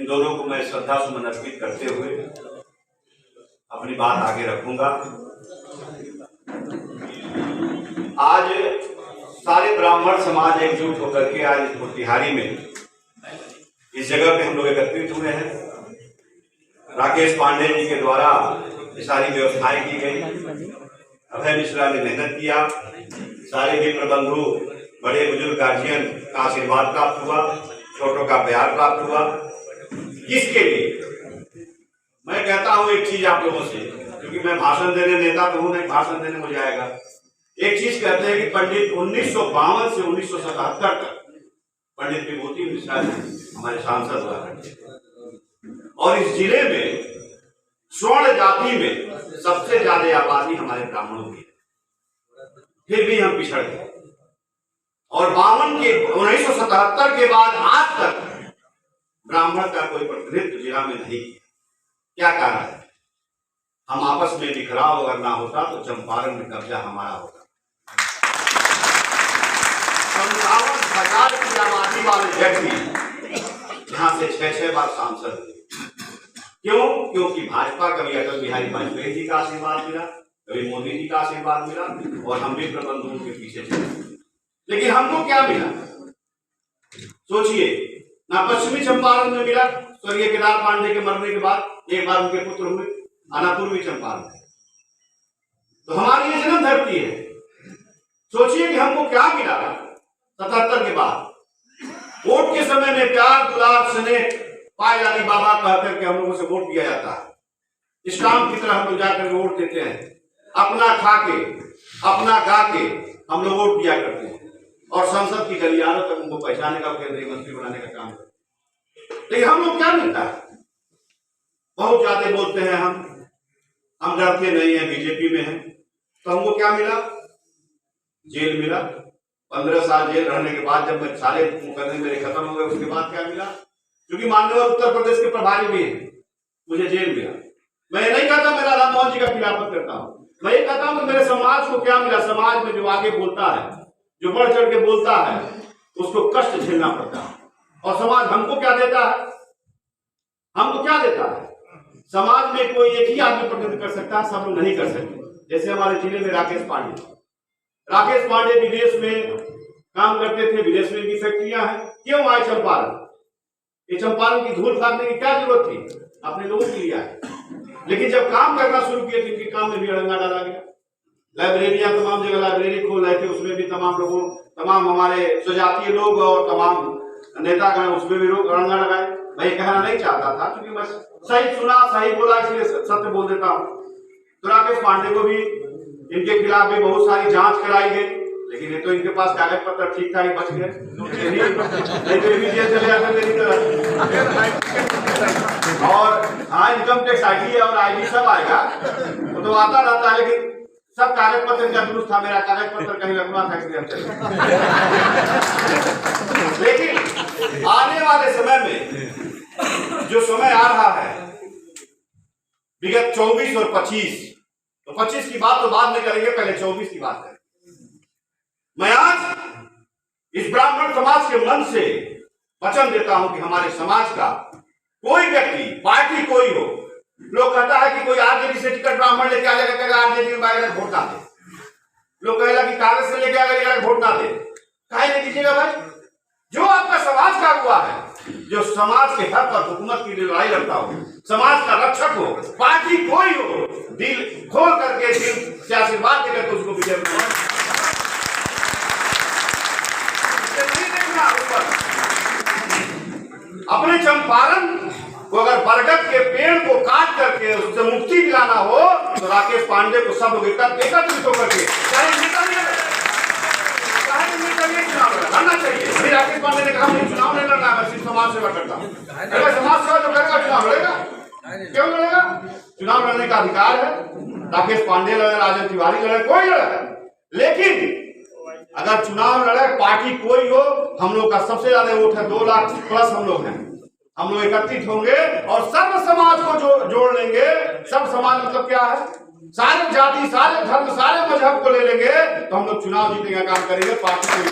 इन दोनों को मैं श्रद्धा सुमन अर्पित करते हुए अपनी बात आगे रखूंगा। आज सारे ब्राह्मण समाज एकजुट होकर के आज मोतिहारी में इस जगह पे हम लोग एकत्रित हुए हैं। राकेश पांडे जी के द्वारा ये सारी व्यवस्थाएं की गई। अभय मिश्रा ने मेहनत किया। सारे मित्र बंधु, बड़े बुजुर्ग गार्जियन का आशीर्वाद प्राप्त हुआ, छोटों का प्यार प्राप्त हुआ। किसके लिए? मैं कहता हूं एक चीज आप लोगों से, क्योंकि मैं भाषण देने नेता तो हूं नहीं, भाषण देने हो जाएगा। एक चीज कहते हैं कि पंडित 1952 से 1977 तक पंडित विभूति मिश्रा जी हमारे सांसद हुआ करते, और इस जिले में स्वर्ण जाति में सबसे ज्यादा आबादी हमारे ब्राह्मणों की है, फिर भी हम पिछड़ गए। और 1977 के बाद आज तक ब्राह्मण का कोई प्रतिनिधित्व जिला में नहीं किया। क्या कारण है? हम आपस में बिखराव अगर ना होता तो चंपारण में कब्जा हमारा होता। 57,000 की आबादी वाले व्यक्ति यहाँ से 6-6 बार सांसद हुए। क्यों? क्योंकि भाजपा कभी अटल बिहारी वाजपेयी जी का आशीर्वाद मिला, कभी मोदी जी का आशीर्वाद मिला, और हम भी प्रबंधों के पीछे चले। लेकिन हमको क्या मिला? सोचिए ना, पश्चिमी चंपारण में मिला स्वर्गीय केदार पांडे के मरने के बाद एक बार उनके पुत्र हुए, आना पूर्वी चंपारण में। तो हमारी ये जन्म धरती है। सोचिए कि हमको क्या मिला 77 के बाद। वोट के समय में प्यार दुलार स्नेह पाए लाली बाबा कहकर के हम लोगों से वोट दिया जाता है। स्टाम्प की तरह हम लोग जाकर वोट देते हैं। अपना खा के अपना गा के हम लोग वोट दिया करते हैं, और संसद की गलियारों तक उनको पहचाने का, केंद्रीय मंत्री बनाने का काम करते हैं। लेकिन हम लोग क्या मिलता है? बहुत ज्यादा बोलते हैं हम डरते नहीं है, बीजेपी में हैं। तो हमको क्या मिला? जेल मिला। 15 साल जेल रहने के बाद जब मैं सारे मुकदमे मेरे खत्म हो गए, उसके बाद क्या मिला? क्योंकि माननीय उत्तर प्रदेश के प्रभारी भी हैं, मुझे जेल मिला। मैं ये नहीं कहता मैं राधा मोहन जी का खिलाफत करता हूं, मैं ये कहता हूं कि मेरे समाज को क्या मिला। समाज में जो आगे बोलता है, जो बढ़ चढ़ के बोलता है, उसको कष्ट झेलना पड़ता है। और समाज हमको क्या देता है? हमको क्या देता है? समाज में कोई एक ही आदमी प्रतिनिधित्व कर सकता है, सब लोग नहीं कर सकते। जैसे हमारे जिले में राकेश पांडे विदेश में काम करते थे, विदेश में भी फैक्ट्रियां हैं। क्यों आए चंपारण? ये चंपारण की धूल खाने की क्या जरूरत थी? अपने लोगों के लिए आए। लेकिन जब काम करना शुरू किए तो इनके काम में भी अड़ंगा डाला गया। लाइब्रेरियां तमाम जगह लाइब्रेरी खोल रहे थे, उसमें भी तमाम हमारे स्वजातीय लोग और तमाम नेतागण उसमें भी लोग अड़ंगा लगाए। मैं कहना नहीं चाहता था, क्योंकि मैं सही सुना, सही बोला, इसलिए सत्य बोल देता हूँ। तो राकेश पांडे को भी इनके खिलाफ भी बहुत सारी जांच कराई गई, लेकिन ये तो इनके पास कागज पत्र ठीक ठाक बच गए, नहीं तो भी जेल चले जाते मेरी तरह। और हाँ, इनकम टैक्स आईडी और आईडी सब आएगा, वो तो आता रहता है, लेकिन सब कागज पत्र का दुरुस्त था। मेरा कागज पत्र कहीं लगवा था, इसलिए हम चले। लेकिन आने वाले समय में जो समय आ रहा है, विगत 24 और 25, तो 25 की बात तो बाद में करेंगे, पहले 24 की बात करेंगे। मैं आज इस ब्राह्मण समाज के मन से वचन देता हूं कि हमारे समाज का कोई व्यक्ति, पार्टी कोई हो, लोग कहता है कि कोई आरजेडी से टिकट ब्राह्मण लेके आ जाएगा, आरजेडी में बाहर वोट ना दे। लोग कहेगा कि कांग्रेस से लेके आएगा वोट ना दे। काहे नहीं दीजिएगा भाई? जो आपका समाज का हुआ है, जो समाज के हक और हुकूमत की लड़ाई लड़ता हो, समाज का रक्षक हो, पार्टी कोई हो, दिल खोल करके, दिल से आशीर्वाद देकर उसको विजय अपने चंपारण को अगर बरगद के पेड़ को काट करके उससे मुक्ति दिलाना हो, तो राकेश पांडे को सब लोग एकत्रित होकर के चुनाव लड़ना चाहिए। राकेश पांडे ने कहा मुझे चुनाव नहीं लड़ना, मैं सिर्फ समाज सेवा करता हूँ। अगर समाज सेवा जो करेगा चुनाव लड़ेगा, क्यों लड़ेगा? चुनाव लड़ने का अधिकार है। राकेश पांडे लड़े, राजन तिवारी लड़े, कोई लड़े। लेकिन अगर चुनाव लड़े पार्टी कोई हो, हम लोग का सबसे ज्यादा वोट है, 2 लाख प्लस हम लोग हैं। हम लोग एकत्रित होंगे और सर्व समाज को जोड़ लेंगे। सब समाज मतलब क्या है? सारे जाति, सारे धर्म, सारे मजहब को ले लेंगे, तो हम लोग चुनाव जीतने का काम करेंगे। पार्टी को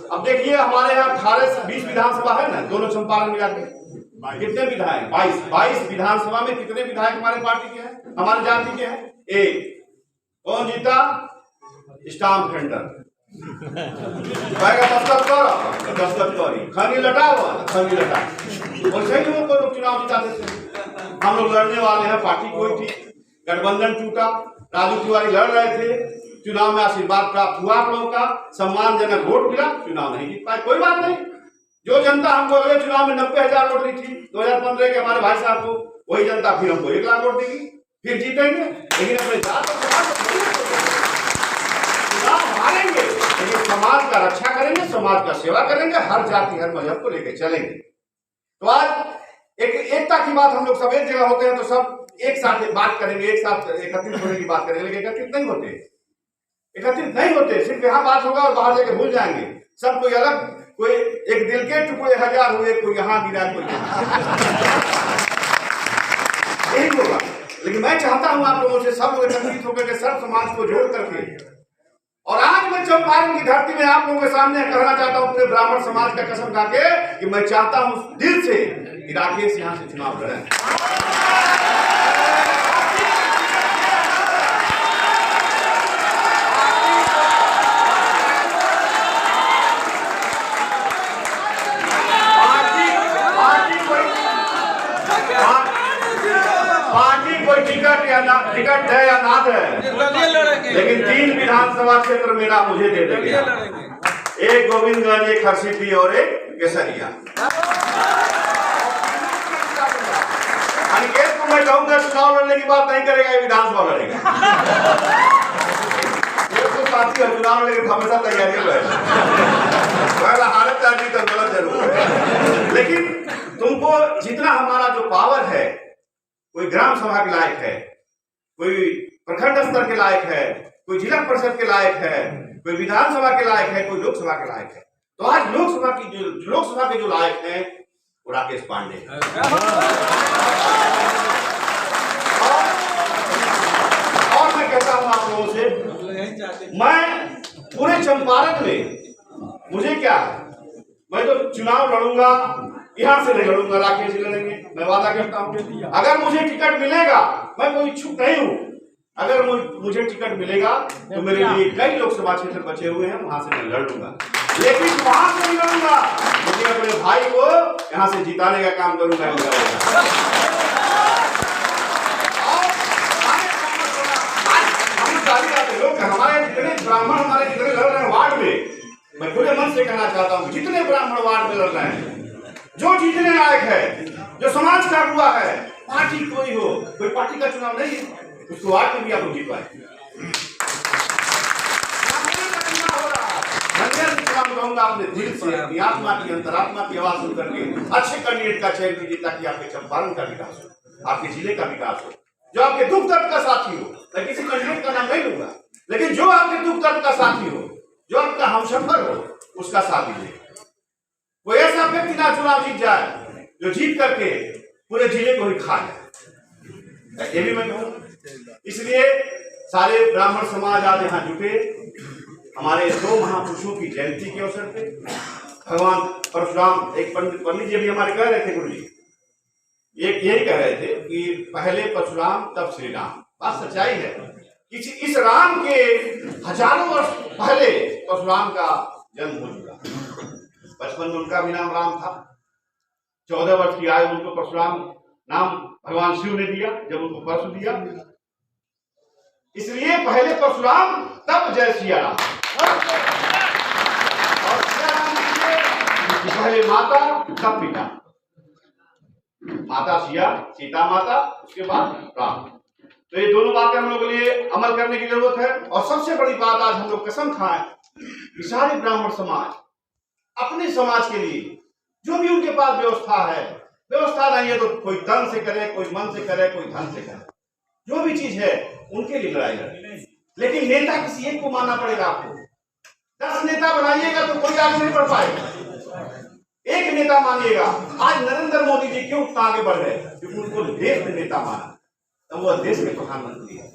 अब देखिए हमारे यहाँ 18 से 20 विधानसभा है ना, दोनों चंपारण मिला के कितने विधायक? 22 विधानसभा में कितने विधायक हमारे पार्टी के हैं, हमारे जाति के हैं? एक। कौन जीता? स्टाम्प टेंडर दस्तखत करी, खनी लटा हुआ खनी लटा, वैसे ही लोगों को चुनाव जिताते थे। हम लोग लड़ने वाले हैं, पार्टी कोई थी, गठबंधन टूटा, राजू तिवारी लड़ रहे थे, चुनाव में आशीर्वाद प्राप्त हुआ आप लोगों का, सम्मानजनक वोट मिला, चुनाव नहीं जीत पाए, कोई बात नहीं। जो जनता हमको अगले चुनाव में 90,000 वोट दी थी 2015 के हमारे भाई साहब को, वही जनता फिर हमको 1 लाख वोट देगी, फिर जीतेंगे। लेकिन अपने जात और समाज चुनाव हारेंगे, लेकिन समाज का रक्षा करेंगे, समाज का सेवा करेंगे, हर जाति हर मजहब को लेकर चलेंगे। तो आज एकता की बात, हम लोग सब एक जगह होते हैं तो सब एक साथ बात करेंगे, एक साथ एकत्रित होने की बात करेंगे, लेकिन एकत्रित नहीं होते, सिर्फ यहाँ बात होगा और बाहर जाके भूल जाएंगे। सब कोई अलग, कोई एक दिल के टुकड़े 1000 हुए, कोई यहाँ गिरा, कोई यही होगा। लेकिन मैं चाहता हूँ आप लोगों से सब लोग एकत्रित होकर के सर्व समाज को जोड़ करके, और आज मैं चंपारण की धरती में आप लोगों के सामने कहना चाहता हूँ अपने ब्राह्मण समाज का कसम खा के कि मैं चाहता हूँ दिल से कि राकेश यहाँ से चुनाव लड़ें। पार्टी कोई टिकट है या ना है, लेकिन 3 विधानसभा क्षेत्र मेरा मुझे दे देंगे, एक गोविंदगंज, एक हरसिद्धि और एक केसरिया। अनिकेत को मैं कहूंगा चुनाव लड़ने की बात नहीं करेगा, ये विधानसभा लड़ेगा। तो साथी है, चुनाव लड़ने की हमेशा तैयारी है, हालत करनी तो गलत जरूर है, लेकिन तुमको जितना हमारा जो पावर है, कोई ग्राम सभा के लायक है, कोई प्रखंड स्तर के लायक है, कोई जिला परिषद के लायक है, कोई विधानसभा के लायक है, कोई लोकसभा के लायक है। तो आज लोकसभा के जो लायक हैं वो राकेश पांडे हैं। और मैं कहता हूं आप लोगों से, मैं पूरे चंपारण में मुझे क्या है, मैं तो चुनाव लड़ूंगा, यहां से नहीं लड़ूंगा, राकेश जी लड़ेंगे, मैं वादा करता हूं। अगर मुझे टिकट मिलेगा, मैं कोई इच्छुक नहीं हूं, अगर मुझे टिकट मिलेगा तो मेरे लिए कई लोकसभा क्षेत्र बचे हुए हैं, वहां से मैं लड़ लूंगा, लेकिन वहां से नहीं लड़ूंगा, मुझे अपने भाई को यहां से जिताने का काम करूंगा। लोग हमारे जितने ब्राह्मण हमारे जितने लड़ रहे हैं वार्ड में, मैं खुले मन से कहना चाहता हूँ, जितने ब्राह्मण वार्ड में लड़ रहे हैं, जो जीतने लायक है, जो समाज का हुआ है, पार्टी कोई हो, कोई पार्टी का चुनाव नहीं है, उसको वार्ड में भी आप जीत पाए। अपने दिल से, अपनी आत्मा की, अंतरात्मा की आवाज सुन करके अच्छे कैंडिडेट का चयन कीजिए, ताकि आपके चंपारण का विकास हो, आपके जिले का विकास हो, जो आपके दुख दर्द का साथी हो। मैं किसी कैंडिडेट का नाम नहीं लूंगा, लेकिन जो आपके दुख दर्द का साथी हो, जो आपका हमसफर हो, उसका साथ दीजिए। कोई ऐसा व्यक्ति ना चुनाव जीत जाए जो जीत करके पूरे जिले को ही खा जाए, ये भी मैं कहूँ। इसलिए सारे ब्राह्मण समाज आज यहाँ जुटे, हमारे 2 महापुरुषों की जयंती के अवसर पे। भगवान परशुराम, एक पंडित जी भी हमारे कह रहे थे, गुरु जी एक यही कह रहे थे कि पहले परशुराम तब श्री राम। बात सच्चाई है, इस राम के हजारों वर्ष पहले परशुराम का जन्म हो चुका। बचपन में उनका भी नाम राम था, 14 वर्ष की आयु उनको परशुराम नाम भगवान शिव ने दिया, जब उनको परशु दिया। इसलिए पहले परशुराम तब जय सिया राम, और सिया राम पहले माता तब पिता, माता सिया, सीता माता, उसके बाद राम। तो ये दोनों बातें हम लोग के लिए अमल करने की जरूरत है। और सबसे बड़ी बात, आज हम लोग कसम खाएं कि सारे ब्राह्मण समाज अपने समाज के लिए जो भी उनके पास व्यवस्था है, व्यवस्था नहीं है तो कोई तन से करे, कोई मन से करे, कोई धन से करे, जो भी चीज है उनके लिए लड़ाई लड़े। लेकिन नेता किसी एक को मानना पड़ेगा आपको। 10 नेता बनाइएगा तो कोई आगे नहीं बढ़ पाएगा, एक नेता मानिएगा। आज नरेंद्र मोदी जी क्यों आगे बढ़ गए? क्योंकि उनको देश में नेता माना, तो वो देश के प्रधानमंत्री है।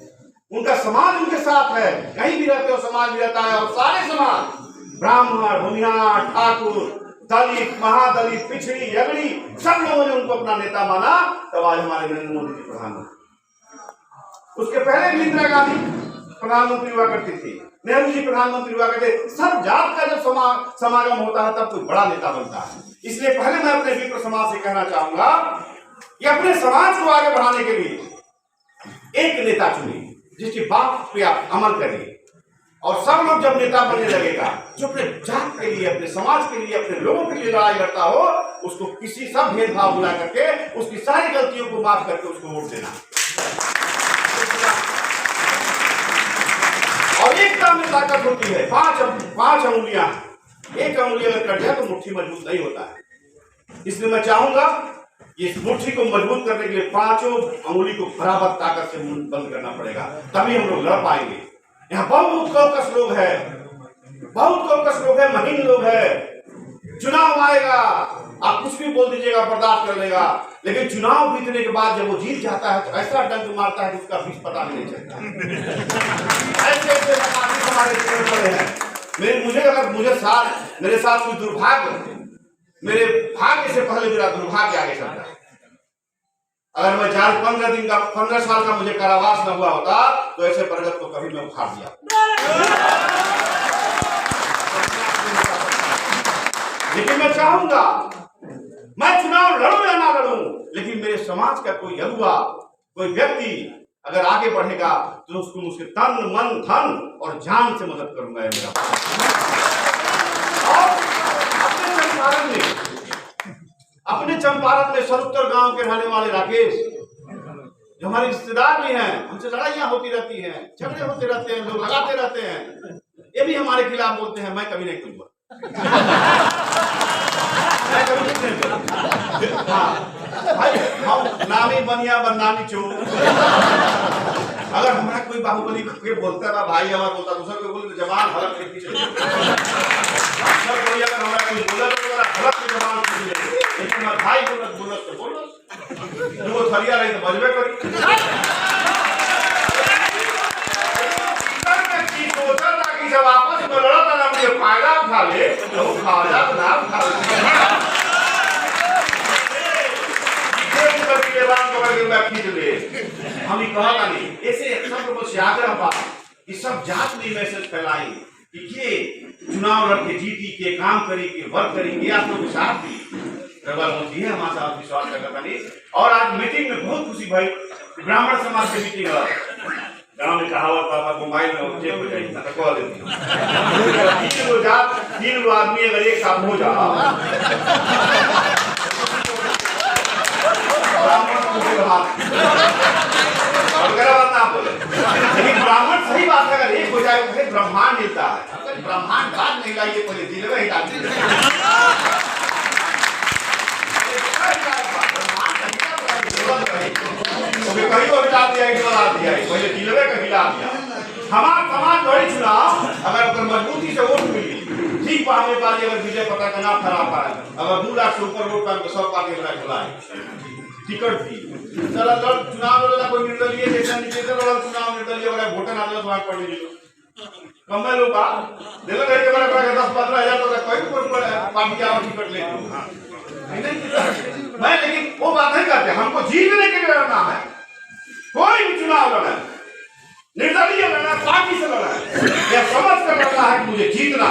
उनका समाज उनके साथ है, कहीं भी रहते हो समाज भी रहता है, और सारे समाज ब्राह्मण, भूमिहार, ठाकुर, दलित, महादलित, पिछड़ी, अगड़ी, सब लोगों ने उनको अपना नेता माना। तब आज हमारे नरेंद्र मोदी जी प्रधानमंत्री। उसके पहले भी इंदिरा गांधी प्रधानमंत्री हुआ करती थी, नेहरू जी प्रधानमंत्री हुआ करते। सब जात का जब समागम होता है तब कोई बड़ा नेता बनता है। इसलिए पहले मैं अपने विप्र समाज से कहना चाहूंगा कि अपने समाज को आगे बढ़ाने के लिए एक नेता चुनिए जिसकी बात पे आप अमल करिए। और सब लोग जब नेता बनने लगेगा जो अपने जात के लिए, अपने समाज के लिए, अपने लोगों के लिए लड़ाई लड़ता हो, उसको किसी सब भेदभाव बुला करके उसकी सारी गलतियों को माफ करके उसको वोट देना। और एकता में ताकत होती है। पांच अंगुलियां, एक अंगुली अगर कट जाए तो मुट्ठी मजबूत नहीं होता है। इसलिए मैं चाहूंगा कि इस मुट्ठी को मजबूत करने के लिए पांचों अंगुली को बराबर ताकत से बंद करना पड़ेगा, तभी हम लोग लड़ पाएंगे। यहाँ बहुत कौकस लोग हैं, महीन लोग हैं। चुनाव आएगा, आप कुछ भी बोल दीजिएगा, बर्दाश्त कर लेगा, लेकिन चुनाव जीतने के बाद जब वो जीत जाता है तो ऐसा डंक मारता है कि उसका फीस पता भी नहीं चलता। ऐसे हमारे जीवन पड़े हैं। मेरे साथ कोई दुर्भाग्य, मेरे भाग्य से पहले मेरा दुर्भाग्य आगे चलता है। अगर मैं 15 साल का मुझे कारावास न हुआ होता तो ऐसे बरगद को कभी मैं उखाड़ दिया। लेकिन मैं चाहूंगा, मैं चुनाव लड़ूं या ना लड़ूं, लेकिन मेरे समाज का कोई अगुआ, कोई व्यक्ति अगर आगे बढ़ेगा तो उसको मुझसे तन, मन, धन और जान से मदद करूंगा। मेरा अपने चंपारण में सरुत्तर गांव के रहने वाले राकेश, जो हमारे रिश्तेदार भी हैं, हमसे लड़ाइयां होती रहती हैं, झगड़े होते रहते हैं, लोग लगाते रहते हैं, ये भी हमारे खिलाफ बोलते हैं। मैं कभी नहीं कहूंगा, मैं कभी नहीं कहूंगा। भाई हम नामी बनिया बदनामी चोर। अगर हमारा कोई बाहुबली के बोलता है भाई, हमारा बोलता दूसरा कोई बोले तो जवान हलक के पीछे, कोई अगर हमारा कोई बोला तो हलक के जवान पीछे, लेकिन मैं भाई बोलत तो बोलो, जो वो थलिया रही तो बजबे करी। जब आपस में लड़ा था ना, मुझे फायदा उठा ले तो फायदा तो ना उठा ले, हम कहा नहीं। ऐसे कि सब जात में मैसेज फैलाई कि ये चुनाव लड़के जीती के काम करी के वर्क करी के आत्मविश्वास दी है हमारे साथ विश्वास करता नहीं। और आज मीटिंग में बहुत खुशी भाई, ब्राह्मण समाज की मीटिंग है। गाँव में कहावत पापा मोबाइल में चेक हो जाएगी ना कॉल देती हूँ। 3 आदमी अगर एक साथ हो जाओ, लेकिन ब्राह्मण सही बात है, अगर एक हो जाए तो ब्रह्मांड मिलता है। ब्रह्मांड बात नहीं लाइए, पहले दिल में ही डाल कहीं और डाल दिया, पहले दिल में कहीं डाल दिया। हमारा समाज बड़ी चुनाव अगर मजबूती से वोट मिली, ठीक पाने वाली अगर विजय पता का ना खराब पाए, अगर 2 लाख से ऊपर वोट पाए तो सब पार्टी बुलाए टिकट थी। चला चुनाव लड़ा कोई निर्दलीय जैसा निकेतन वाला चुनाव निर्दलीय वाला वोटर ना दे मार पड़ ली कम में लोग देखो रहे के बड़ा 10-15 हजार तो कोई पार्टी का टिकट ले मैं, लेकिन वो बात नहीं करते। हमको जीतने के लिए लड़ना है। कोई भी चुनाव लड़ा, निर्दलीय लड़ा, पार्टी से लड़ा, यह समझ कर लड़ना है कि मुझे जीतना।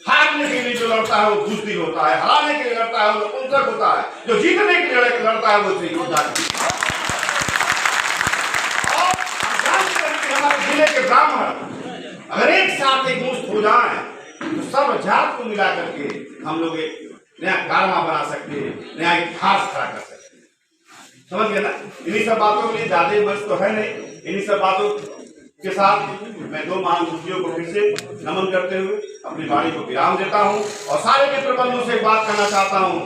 हारने के लिए जो लड़ता है वो बुजदिल होता है, हराने के लिए लड़ता है वो नपुंसक होता है, जो जीतने के लिए लड़ता है वो योद्धा। हमारे जिले के ब्राह्मण अगर एक साथ एक मुश्त हो जाए तो सब जात को मिला करके हम लोग एक नया कारवा बना सकते हैं, नया इतिहास खड़ा कर सकते हैं। समझ गए ना? इन्हीं सब बातों के लिए ज्यादा बस तो है नहीं। इन्हीं सब बातों के साथ मैं 2 महान मुफ्तियों को फिर से नमन करते हुए अपनी वाणी को विराम देता हूँ और सारे मित्र बंधुओं से एक बात करना चाहता हूँ,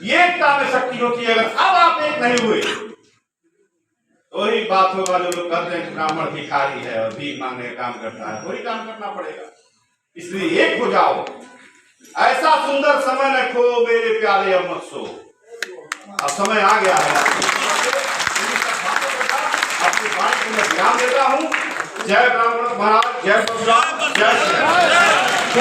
ये एकता में शक्ति होती है। अगर अब आप एक नहीं हुए तो वही बात होगा जो लोग कहते हैं ब्राह्मण भिखारी है और भीख मांगने का काम करता है, वही काम करना पड़ेगा। इसलिए एक हो जाओ, ऐसा सुंदर समय न खो मेरे प्यारे अब मत सो। अब समय आ गया है, अपनी वाणी को मैं विराम देता हूँ। जय ब्राह्मण महाराज, जय जय